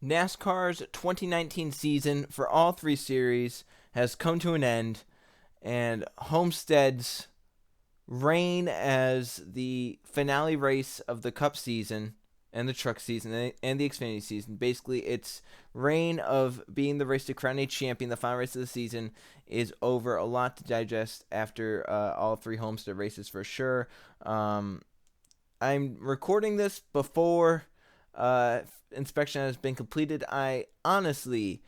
NASCAR's 2019 season for all three series has come to an end, and Homestead's reign as the finale race of the Cup season and the Truck season and the Xfinity season. Basically, its reign of being the race to crown a champion, the final race of the season, is over. A lot to digest after all three Homestead races for sure. I'm recording this before inspection has been completed. I honestly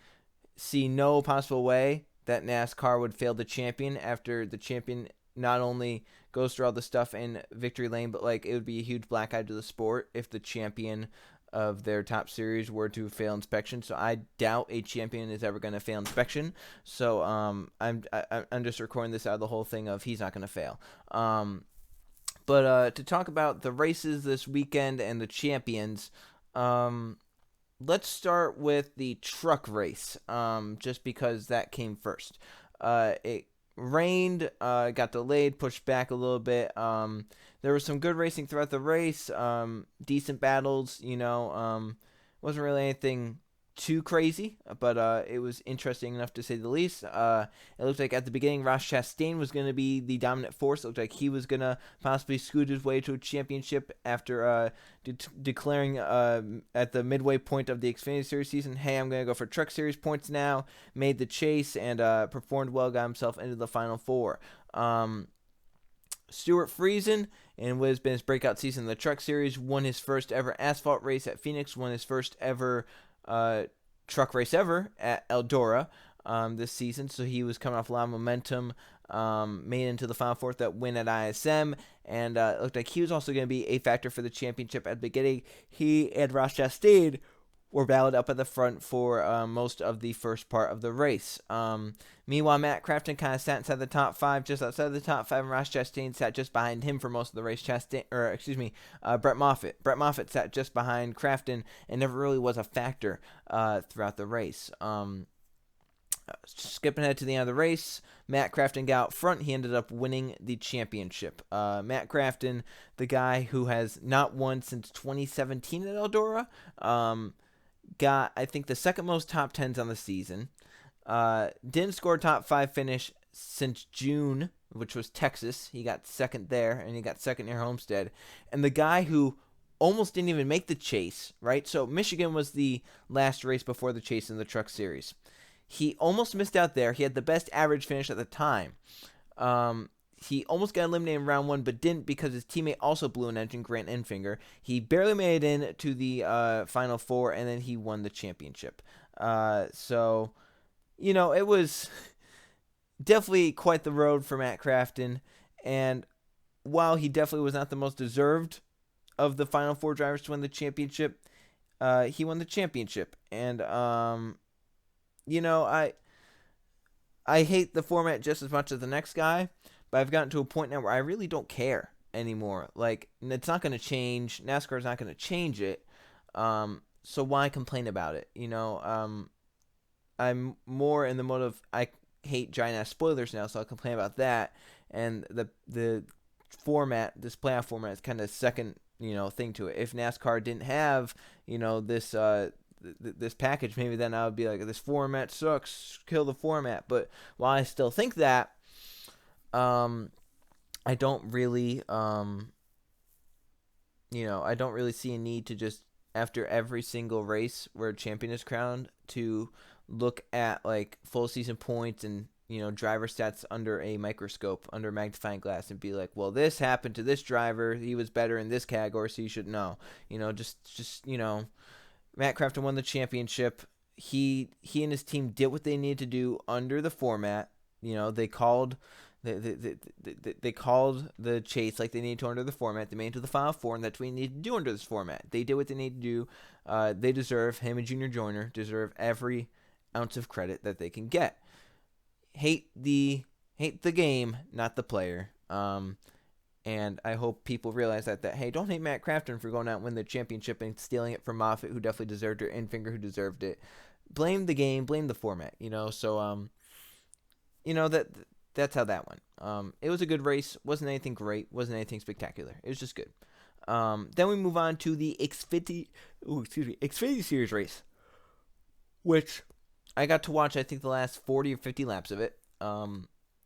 see no possible way that NASCAR would fail the champion after the champion not only goes through all the stuff in victory lane, but like it would be a huge black eye to the sport if the champion of their top series were to fail inspection. So I doubt a champion is ever going to fail inspection. So I'm just recording this out of the whole thing of he's not going to fail. But to talk about the races this weekend and the champions, let's start with the truck race, just because that came first. It rained, got delayed, pushed back a little bit. There was some good racing throughout the race, decent battles, wasn't really anything too crazy, but it was interesting enough to say the least. It looked like at the beginning Ross Chastain was going to be the dominant force. It looked like he was going to possibly scoot his way to a championship after declaring at the midway point of the Xfinity Series season, hey, I'm going to go for Truck Series points now, made the chase, and performed well, got himself into the Final Four. Stuart Friesen, in what has been his breakout season in the Truck Series, won his first ever asphalt race at Phoenix, won his first ever truck race ever at Eldora this season, so he was coming off a lot of momentum, made into the Final Four, that win at ISM, and it looked like he was also going to be a factor for the championship at the beginning. He and Ross Chastain were battled up at the front for most of the first part of the race. Meanwhile, Matt Crafton kind of sat inside the top five, just outside the top five, and Ross Chastain sat just behind him for most of the race. Brett Moffitt. Brett Moffitt sat just behind Crafton and never really was a factor throughout the race. Skipping ahead to the end of the race, Matt Crafton got out front. He ended up winning the championship. Matt Crafton, the guy who has not won since 2017 at Eldora, got, I think, the second most top 10s on the season. Didn't score a top 5 finish since June, which was Texas. He got second there, and he got second near Homestead. And the guy who almost didn't even make the chase, right? So Michigan was the last race before the chase in the Truck Series. He almost missed out there. He had the best average finish at the time. He almost got eliminated in round 1, but didn't because his teammate also blew an engine, Grant Enfinger. He barely made it in to the Final Four, and then he won the championship. So, it was definitely quite the road for Matt Crafton. And while he definitely was not the most deserved of the Final Four drivers to win the championship, he won the championship. And, I hate the format just as much as the next guy, but I've gotten to a point now where I really don't care anymore. Like, it's not going to change. NASCAR's not going to change it. So why complain about it? I'm more in the mode of I hate giant ass spoilers now, so I'll complain about that. And the format, this playoff format, is kind of second, thing to it. If NASCAR didn't have, this package, maybe then I would be like, this format sucks, kill the format. But while I still think that, I don't really, I don't really see a need to just, after every single race where a champion is crowned, to look at like full season points and driver stats under a microscope, under a magnifying glass, and be like, well, this happened to this driver, he was better in this category, so you should know. Matt Crafton won the championship. He and his team did what they needed to do under the format. They called they called the chase like they needed to under the format. They made it to the Final Four, and that's what they needed to do under this format. They did what they needed to do. They deserve, him and Junior Joyner deserve every ounce of credit that they can get. Hate the game, not the player. And I hope people realize that hey, don't hate Matt Crafton for going out and winning the championship and stealing it from Moffitt, who definitely deserved it, and Finger, who deserved it. Blame the game, blame the format, So, that's how that went. It was a good race. Wasn't anything great. Wasn't anything spectacular. It was just good. Then we move on to the Xfinity Series race. which I got to watch, I think, the last 40 or 50 laps of it.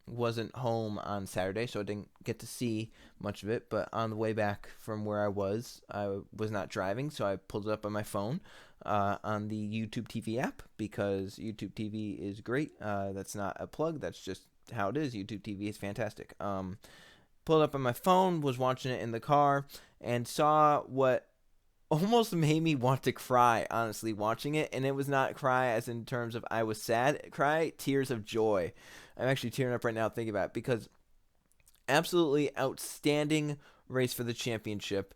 Wasn't home on Saturday, so I didn't get to see much of it. But on the way back from where I was not driving, so I pulled it up on my phone on the YouTube TV app because YouTube TV is great. That's not a plug. That's just how it is. YouTube TV is fantastic. Pulled up on my phone, was watching it in the car, and saw what almost made me want to cry, honestly, watching it. And it was not cry as in terms of I was sad, cry, tears of joy. I'm actually tearing up right now thinking about it because absolutely outstanding race for the championship.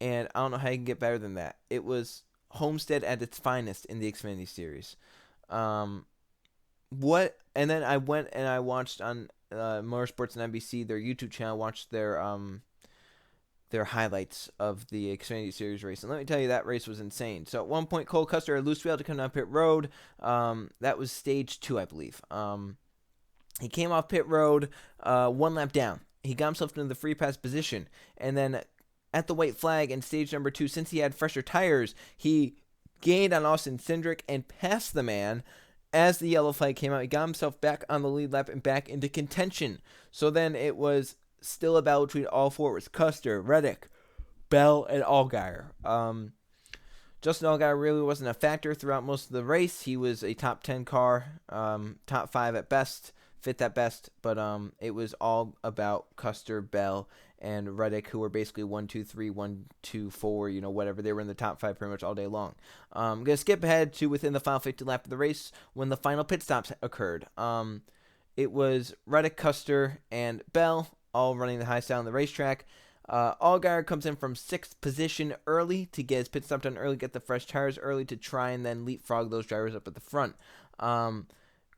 And I don't know how you can get better than that. It was Homestead at its finest in the Xfinity Series. And then I went and I watched on Motorsports and NBC, their YouTube channel, watched their highlights of the Xfinity Series race. And let me tell you, that race was insane. So at one point, Cole Custer had loose wheel to come down pit road. That was stage 2, I believe. He came off pit road 1 lap down. He got himself into the free pass position. And then at the white flag in stage number 2, since he had fresher tires, he gained on Austin Cindric and passed the man. As the yellow flag came out, he got himself back on the lead lap and back into contention. So then it was still a battle between all four. It was Custer, Reddick, Bell, and Allgaier. Justin Allgaier really wasn't a factor throughout most of the race. He was a top 10 car, top 5 at best, 5th at best, but it was all about Custer, Bell, and Reddick, who were basically 1, 2, 3, 1, 2, 4, whatever. They were in the top 5 pretty much all day long. I'm going to skip ahead to within the final 50 lap of the race when the final pit stops occurred. It was Reddick, Custer, and Bell all running the high style on the racetrack. Allgaier comes in from 6th position early to get his pit stop done early, get the fresh tires early to try and then leapfrog those drivers up at the front.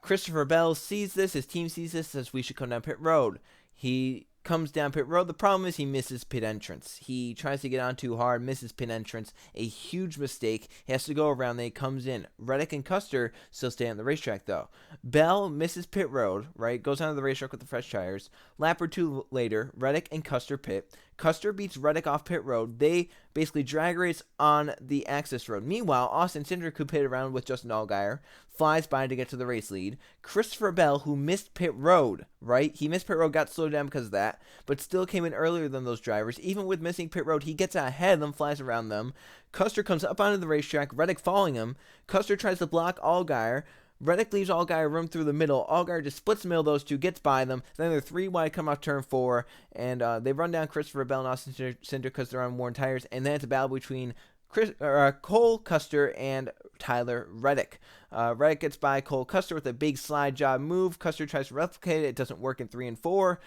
Christopher Bell sees this, his team sees this, says we should come down pit road. He comes down pit road. The problem is he misses pit entrance. He tries to get on too hard, misses pit entrance. A huge mistake. He has to go around. Then he comes in. Reddick and Custer still stay on the racetrack, though. Bell misses pit road, right? Goes onto the racetrack with the fresh tires. Lap or 2 later, Reddick and Custer pit. Custer beats Reddick off pit road. They basically drag race on the access road. Meanwhile, Austin Cindric, who pitted around with Justin Allgaier, flies by to get to the race lead. Christopher Bell, who missed pit road, right? He missed pit road, got slowed down because of that, but still came in earlier than those drivers. Even with missing pit road, he gets ahead of them, flies around them. Custer comes up onto the racetrack, Reddick following him. Custer tries to block Allgaier. Reddick leaves Allgaier room through the middle. Allgaier just splits the middle of those two, gets by them. Then they're 3 wide, come off turn 4, and they run down Christopher Bell and Austin Cindric because they're on worn tires. And then it's a battle between Cole Custer and Tyler Reddick. Reddick gets by Cole Custer with a big slide job move. Custer tries to replicate it. It doesn't work in 3 and 4.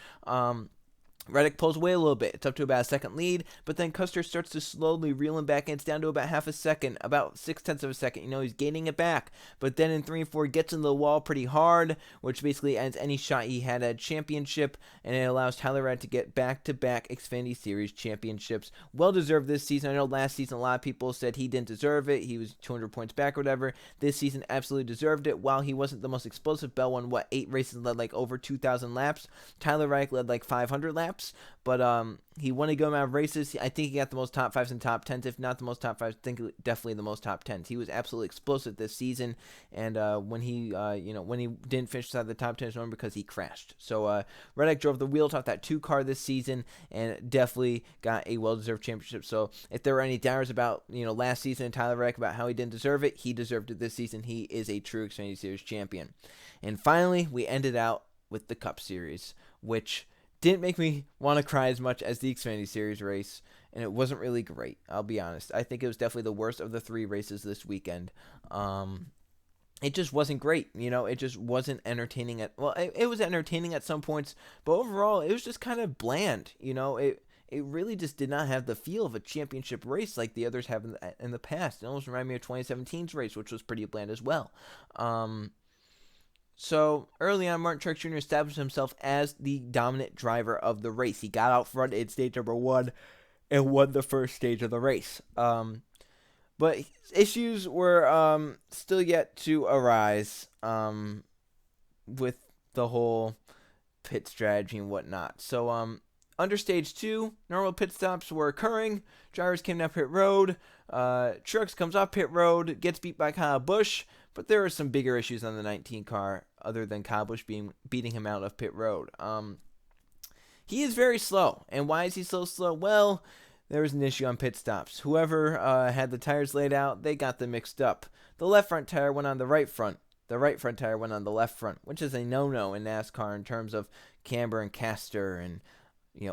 Reddick pulls away a little bit. It's up to about a second lead, but then Custer starts to slowly reel him back, and it's down to about half a second, about 0.6 of a second. He's gaining it back, but then in 3 and 4, gets in the wall pretty hard, which basically ends any shot he had at championship, and it allows Tyler Reddick to get back-to-back Xfinity Series championships. Well-deserved this season. I know last season a lot of people said he didn't deserve it. He was 200 points back or whatever. This season absolutely deserved it. While he wasn't the most explosive, Bell won, 8 races, led like over 2,000 laps. Tyler Reddick led like 500 laps. But he won a good amount of races. I think he got the most top 5s and top 10s. If not the most top 5s, I think definitely the most top 10s. He was absolutely explosive this season. And when he didn't finish inside the top 10, it's only because he crashed. So Reddick drove the wheels off that 2 car this season and definitely got a well-deserved championship. So if there were any doubters about last season and Tyler Reddick about how he didn't deserve it, he deserved it this season. He is a true Xfinity Series champion. And finally, we ended out with the Cup Series, which didn't make me want to cry as much as the Xfinity Series race, and it wasn't really great, I'll be honest. I think it was definitely the worst of the 3 races this weekend. It just wasn't great, it just wasn't entertaining it was entertaining at some points, but overall, it was just kind of bland, it really just did not have the feel of a championship race like the others have in the past. It almost reminded me of 2017's race, which was pretty bland as well. So early on, Martin Truex Jr. established himself as the dominant driver of the race. He got out front in stage number 1 and won the first stage of the race. But issues were still yet to arise with the whole pit strategy and whatnot. So under stage 2, normal pit stops were occurring. Drivers came down pit road. Truex comes off pit road, gets beat by Kyle Busch, but there are some bigger issues on the 19 car other than Kyle Busch beating him out of pit road. He is very slow. And why is he so slow? Well, there was an issue on pit stops. Whoever had the tires laid out, they got them mixed up. The left front tire went on the right front. The right front tire went on the left front, which is a no-no in NASCAR in terms of camber and caster and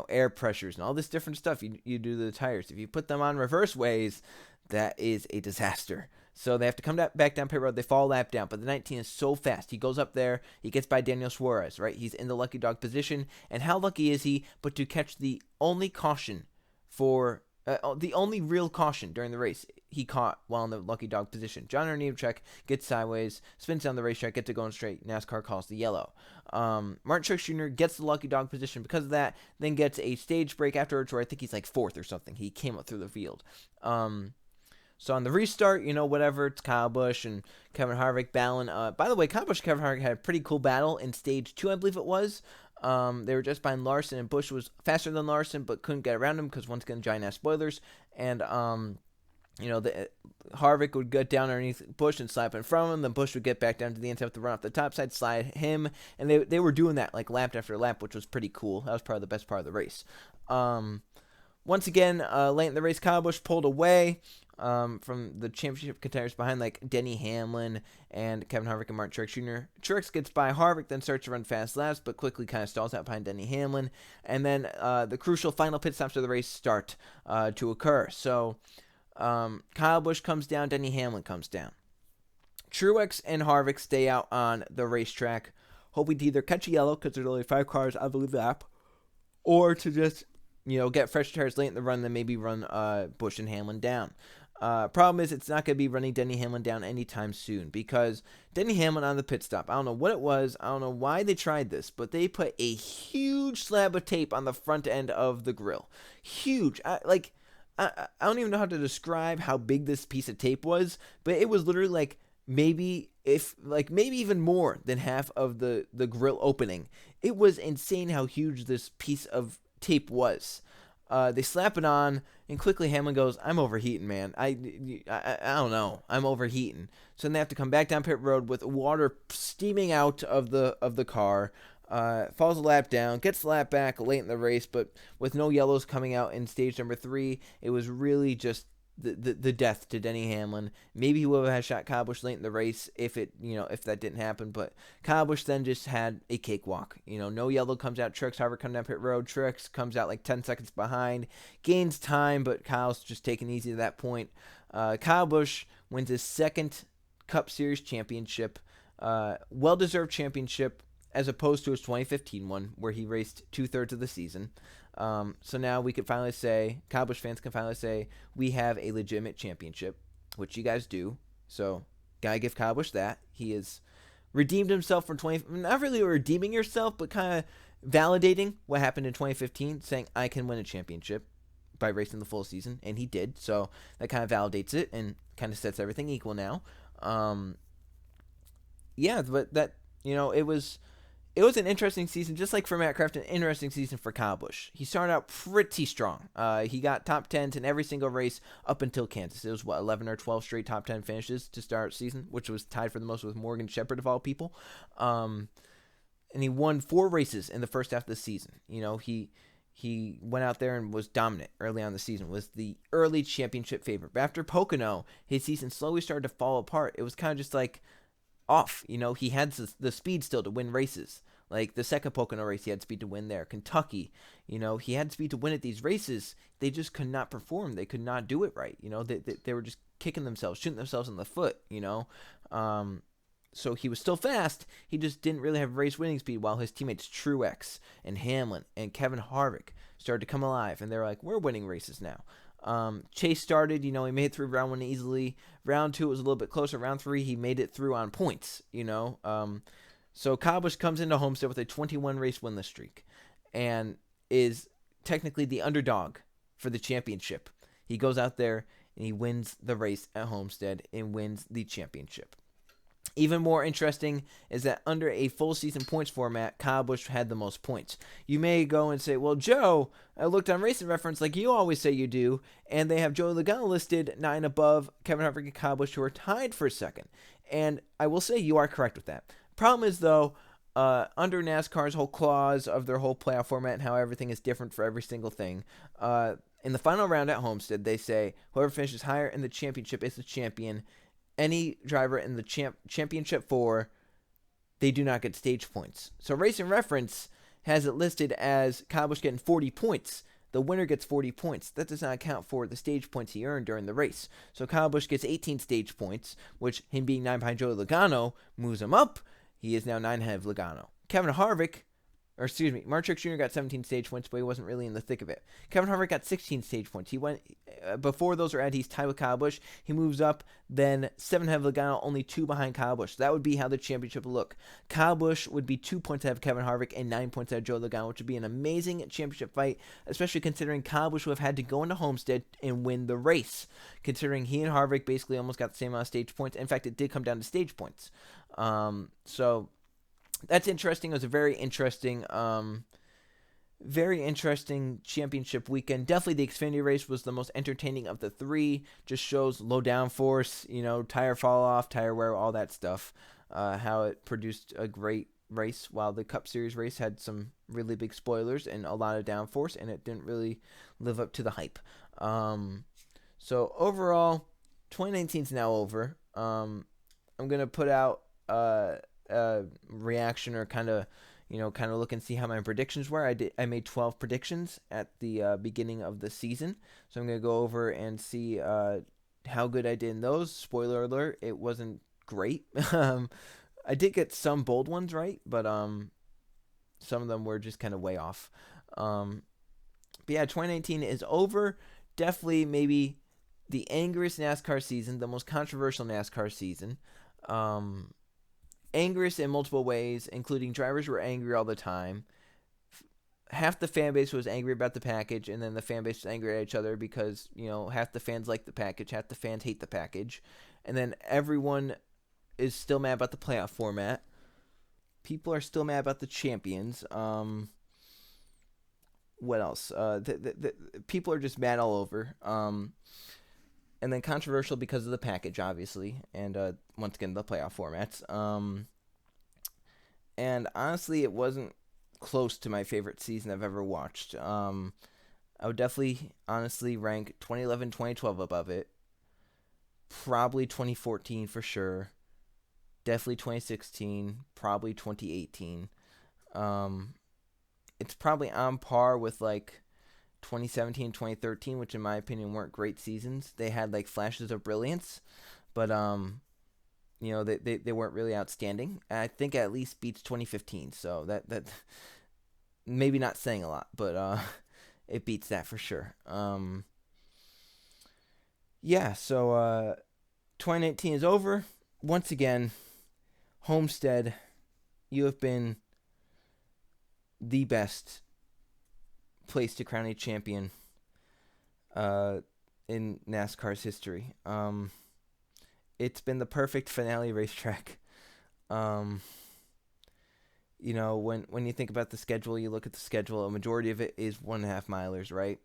air pressures and all this different stuff you do to the tires. If you put them on reverse ways, that is a disaster. So they have to come back down pit road. They fall a lap down, but the 19 is so fast. He goes up there. He gets by Daniel Suarez, right? He's in the lucky dog position. And how lucky is he but to catch the only caution for the only real caution during the race he caught while in the lucky dog position. John Nemechek gets sideways, spins down the racetrack, gets it going straight. NASCAR calls the yellow. Martin Truex Jr. gets the lucky dog position because of that, then gets a stage break afterwards where I think he's like fourth or something. He came up through the field. So on the restart, whatever, it's Kyle Busch and Kevin Harvick battling. By the way, Kyle Busch and Kevin Harvick had a pretty cool battle in stage 2, I believe it was. They were just behind Larson, and Busch was faster than Larson, but couldn't get around him because once again, giant-ass spoilers. And, Harvick would get down underneath Busch and slap in front of him. Then Busch would get back down to the inside, have to run off the top side, slide him. And they were doing that like lap after lap, which was pretty cool. That was probably the best part of the race. Once again, late in the race, Kyle Busch pulled away from the championship contenders behind like Denny Hamlin and Kevin Harvick and Martin Truex Jr. Truex gets by Harvick, then starts to run fast laps, but quickly kind of stalls out behind Denny Hamlin. And then the crucial final pit stops of the race start to occur. So Kyle Busch comes down, Denny Hamlin comes down. Truex and Harvick stay out on the racetrack, hoping to either catch a yellow, because there's only 5 cars on the lap, or to just get fresh tires late in the run, then maybe run Busch and Hamlin down. Problem is, it's not going to be running Denny Hamlin down anytime soon, because Denny Hamlin on the pit stop, I don't know what it was, I don't know why they tried this, but they put a huge slab of tape on the front end of the grill. Huge. I don't even know how to describe how big this piece of tape was, but it was literally maybe even more than half of the grill opening. It was insane how huge this piece of tape was. They slap it on, and quickly Hamlin goes, "I'm overheating, man. I don't know. I'm overheating." So then they have to come back down pit road with water steaming out of the car. Falls a lap down, gets the lap back late in the race, but with no yellows coming out in stage number 3, it was really just the death to Denny Hamlin. Maybe he would have had shot Kyle Busch late in the race if that didn't happen, but Kyle Busch then just had a cakewalk. No yellow comes out. Truex, Harvick come down pit road. Truex comes out like 10 seconds behind, gains time, but Kyle's just taking easy at that point. Kyle Busch wins his second Cup Series championship, well-deserved championship, as opposed to his 2015 one, where he raced 2/3 of the season. So now we could finally say, Kyle Busch fans can finally say, we have a legitimate championship, which you guys do. So, gotta give Kyle Busch that. He has redeemed himself from not really redeeming yourself, but kind of validating what happened in 2015, saying, I can win a championship by racing the full season, and he did. So, that kind of validates it and kind of sets everything equal now. Yeah, but that, it was an interesting season, just like for Matt Craft, an interesting season for Kyle Busch. He started out pretty strong. He got top 10s in every single race up until Kansas. It was, 11 or 12 straight top 10 finishes to start the season, which was tied for the most with Morgan Shepherd of all people. And he won 4 races in the first half of the season. He went out there and was dominant early on in the season, was the early championship favorite. But after Pocono, his season slowly started to fall apart. It was kind of just like off. He had the speed still to win races. Like the second Pocono race, he had speed to win there. Kentucky, he had speed to win at these races. They just could not perform. They could not do it right. They were just kicking themselves, shooting themselves in the foot, So he was still fast. He just didn't really have race winning speed, while his teammates Truex and Hamlin and Kevin Harvick started to come alive. And they were like, we're winning races now. Chase started, he made it through round 1 easily. Round 2 was a little bit closer. Round 3, he made it through on points, So Kyle Busch comes into Homestead with a 21 race winless streak and is technically the underdog for the championship. He goes out there and he wins the race at Homestead and wins the championship. Even more interesting is that under a full season points format, Kyle Busch had the most points. You may go and say, well, Joe, I looked on Racing Reference like you always say you do, and they have Joey Logano listed 9 above Kevin Harvick and Kyle Busch, who are tied for second. And I will say you are correct with that. Problem is, though, under NASCAR's whole clause of their whole playoff format and how everything is different for every single thing, in the final round at Homestead, they say whoever finishes higher in the championship is the champion. Any driver in the championship 4, they do not get stage points. So Racing Reference has it listed as Kyle Busch getting 40 points. The winner gets 40 points. That does not account for the stage points he earned during the race. So Kyle Busch gets 18 stage points, which him being 9 behind Joey Logano moves him up. He is now 9 ahead of Logano. Mark Truex Jr. got 17 stage points, but he wasn't really in the thick of it. Kevin Harvick got 16 stage points. He went before those are added, he's tied with Kyle Busch. He moves up, then 7 ahead of Logano, only 2 behind Kyle Busch. So that would be how the championship would look. Kyle Busch would be 2 points ahead of Kevin Harvick and 9 points ahead of Joe Logano, which would be an amazing championship fight, especially considering Kyle Busch would have had to go into Homestead and win the race, considering he and Harvick basically almost got the same amount of stage points. In fact, it did come down to stage points. So that's interesting. It was a very interesting championship weekend. Definitely the Xfinity race was the most entertaining of the 3. Just shows low downforce, tire fall off, tire wear, all that stuff. How it produced a great race, while the Cup Series race had some really big spoilers and a lot of downforce, and it didn't really live up to the hype. So overall, 2019 is now over. I'm gonna put out reaction, or kind of look and see how my predictions were. I made 12 predictions at the beginning of the season, so I'm gonna go over and see how good I did in those. Spoiler alert, it wasn't great. I did get some bold ones right, but some of them were just kind of way off. But yeah, 2019 is over. Definitely maybe the angriest NASCAR season, the most controversial NASCAR season. Angriest in multiple ways, including drivers were angry all the time. Half the fan base was angry about the package, and then the fan base was angry at each other because, half the fans like the package, half the fans hate the package. And then everyone is still mad about the playoff format. People are still mad about the champions. What else? People are just mad all over. And then controversial because of the package, obviously, and once again, the playoff formats. And honestly, it wasn't close to my favorite season I've ever watched. I would definitely, honestly, rank 2011, 2012 above it. Probably 2014 for sure. Definitely 2016. Probably 2018. It's probably on par with, 2017, 2013, which in my opinion weren't great seasons. They had flashes of brilliance, but they weren't really outstanding. I think at least beats 2015, so that maybe not saying a lot, but it beats that for sure. Yeah, so 2019 is over. Once again, Homestead, you have been the best place to crown a champion in NASCAR's history. It's been the perfect finale racetrack. When you think about the schedule, you look at the schedule, a majority of it is 1.5 milers, right?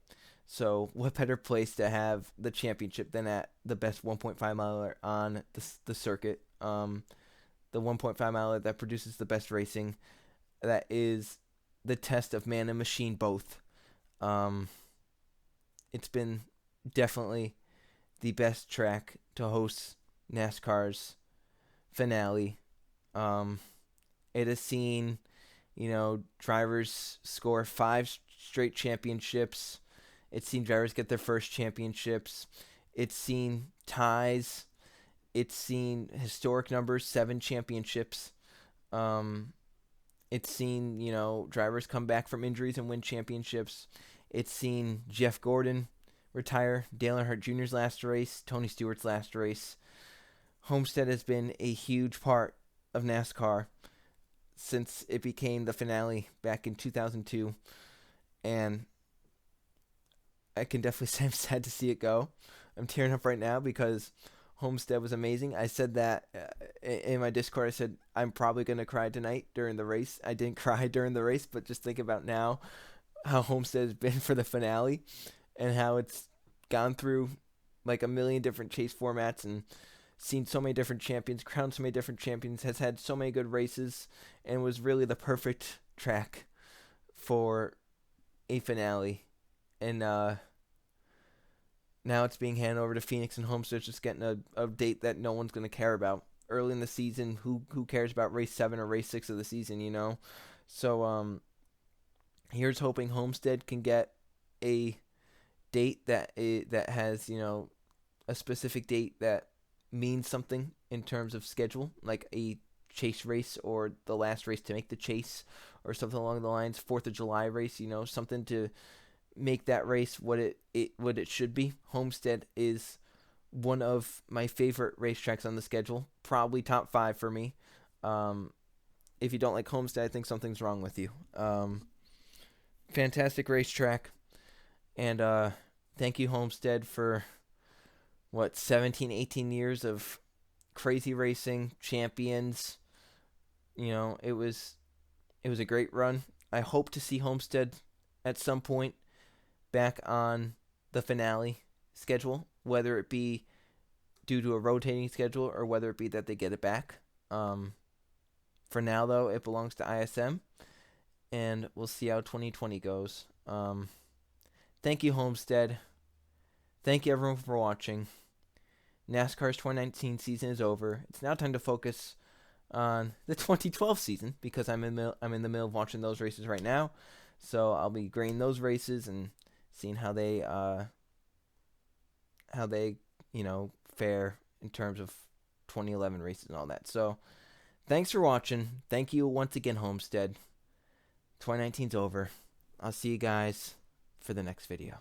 So what better place to have the championship than at the best 1.5 miler on the circuit? The 1.5 miler that produces the best racing, that is the test of man and machine both. It's been definitely the best track to host NASCAR's finale. It has seen, drivers score 5 straight championships. It's seen drivers get their first championships. It's seen ties. It's seen historic numbers, 7 championships. It's seen, drivers come back from injuries and win championships. It's seen Jeff Gordon retire, Dale Earnhardt Jr.'s last race, Tony Stewart's last race. Homestead has been a huge part of NASCAR since it became the finale back in 2002. And I can definitely say I'm sad to see it go. I'm tearing up right now because Homestead was amazing. I said that in my Discord. I said I'm probably gonna cry tonight during the race. I didn't cry during the race, but just think about now how Homestead has been for the finale and how it's gone through like a million different chase formats and seen so many different champions, crowned so many different champions, has had so many good races, and was really the perfect track for a finale. And now it's being handed over to Phoenix, and Homestead's just getting a date that no one's going to care about. Early in the season, who cares about race 7 or race 6 of the season, you know? So here's hoping Homestead can get a date that has, you know, a specific date that means something in terms of schedule, like a chase race or the last race to make the chase or something along the lines, 4th of July race, you know, something to make that race what it should be. Homestead is one of my favorite racetracks on the schedule, probably top 5 for me. If you don't like Homestead, I think something's wrong with you. Fantastic racetrack, and thank you Homestead for 17, 18 years of crazy racing, champions. You know, it was a great run. I hope to see Homestead at some point back on the finale schedule, whether it be due to a rotating schedule or whether it be that they get it back. For now, though, it belongs to ISM, and we'll see how 2020 goes. Thank you, Homestead. Thank you, everyone, for watching. NASCAR's 2019 season is over. It's now time to focus on the 2012 season because I'm in the middle of watching those races right now. So I'll be grading those races and seeing how they fare in terms of 2011 races and all that. So thanks for watching. Thank you once again, Homestead. 2019's over. I'll see you guys for the next video.